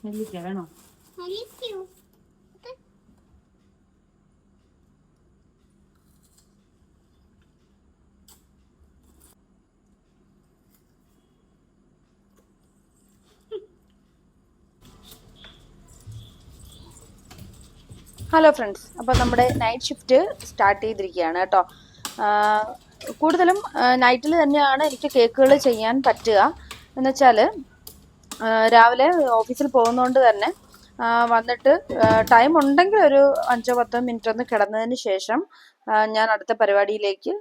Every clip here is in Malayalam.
നെല്ലിക്ക വേണോ? ഹലോ ഫ്രണ്ട്സ്, അപ്പോൾ നമ്മുടെ നൈറ്റ് ഷിഫ്റ്റ് സ്റ്റാർട്ട് ചെയ്തിരിക്കുകയാണ് കേട്ടോ. കൂടുതലും നൈറ്റിൽ തന്നെയാണ് എനിക്ക് കേക്കുകൾ ചെയ്യാൻ പറ്റുക. എന്ന് വെച്ചാൽ രാവിലെ ഓഫീസിൽ പോകുന്നതുകൊണ്ട് തന്നെ വന്നിട്ട് ടൈം ഉണ്ടെങ്കിൽ ഒരു 5-10 മിനിറ്റ് ഒന്ന് കിടന്നതിന് ശേഷം ഞാൻ അടുത്ത പരിപാടിയിലേക്ക്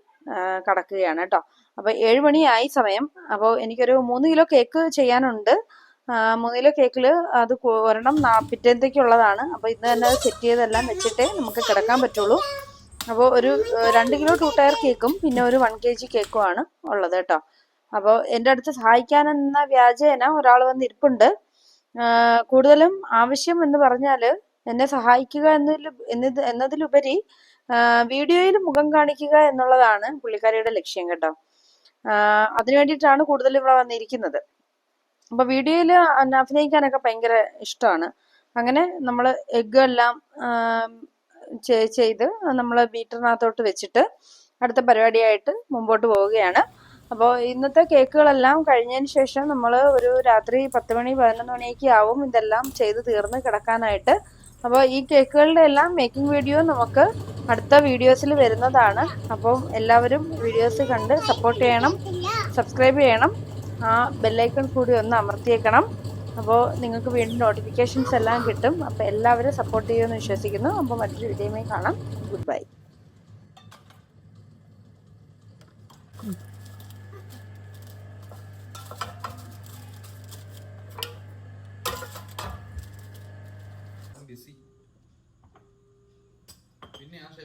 കടക്കുകയാണ് കേട്ടോ. അപ്പോൾ 7 മണിയായി സമയം. അപ്പോൾ എനിക്കൊരു 3 കിലോ കേക്ക് ചെയ്യാനുണ്ട്. 3 കിലോ കേക്കിൽ അത് ഒരെണ്ണം പിറ്റേന്നത്തേക്കുള്ളതാണ്. അപ്പോൾ ഇന്ന് തന്നെ അത് സെറ്റ് ചെയ്തെല്ലാം വെച്ചിട്ടേ നമുക്ക് കിടക്കാൻ പറ്റുള്ളൂ. അപ്പോൾ ഒരു 2 കിലോ 2 ടയർ കേക്കും പിന്നെ ഒരു 1 kg കേക്കുമാണ് ഉള്ളത് കേട്ടോ. അപ്പോൾ എൻ്റെ അടുത്ത് സഹായിക്കാനെന്ന വ്യാജേന ഒരാൾ വന്ന് ഇരിപ്പുണ്ട്. കൂടുതലും ആവശ്യം എന്ന് പറഞ്ഞാൽ എന്നെ സഹായിക്കുക എന്നതിലുപരി വീഡിയോയിൽ മുഖം കാണിക്കുക എന്നുള്ളതാണ് പുള്ളിക്കാരിയുടെ ലക്ഷ്യം കേട്ടോ. അതിനു വേണ്ടിയിട്ടാണ് കൂടുതൽ ഇവിടെ വന്നിരിക്കുന്നത്. അപ്പൊ വീഡിയോയിൽ അഭിനയിക്കാനൊക്കെ ഭയങ്കര ഇഷ്ടമാണ്. അങ്ങനെ നമ്മൾ എഗ്ഗ് എല്ലാം ചെയ്ത് നമ്മൾ ബീറ്ററിനകത്തോട്ട് വെച്ചിട്ട് അടുത്ത പരിപാടിയായിട്ട് മുമ്പോട്ട് പോവുകയാണ്. അപ്പോൾ ഇന്നത്തെ കേക്കുകളെല്ലാം കഴിഞ്ഞതിന് ശേഷം നമ്മൾ ഒരു രാത്രി 10 മണി 11 മണിയൊക്കെ ആവും ഇതെല്ലാം ചെയ്ത് തീർന്ന് കിടക്കാനായിട്ട്. അപ്പോൾ ഈ കേക്കുകളുടെ എല്ലാം മേക്കിംഗ് വീഡിയോ നമുക്ക് അടുത്ത വീഡിയോസിൽ വരുന്നതാണ്. അപ്പം എല്ലാവരും വീഡിയോസ് കണ്ട് സപ്പോർട്ട് ചെയ്യണം, സബ്സ്ക്രൈബ് ചെയ്യണം, ആ ബെല്ലൈക്കൺ കൂടി ഒന്ന് അമർത്തിയേക്കണം. അപ്പോൾ നിങ്ങൾക്ക് വീണ്ടും നോട്ടിഫിക്കേഷൻസ് എല്ലാം കിട്ടും. അപ്പോൾ എല്ലാവരും സപ്പോർട്ട് ചെയ്യുമെന്ന് വിശ്വസിക്കുന്നു. അപ്പോൾ മറ്റൊരു വീഡിയോയുമായി കാണാം. Good bye. ബിസി പിന്നെ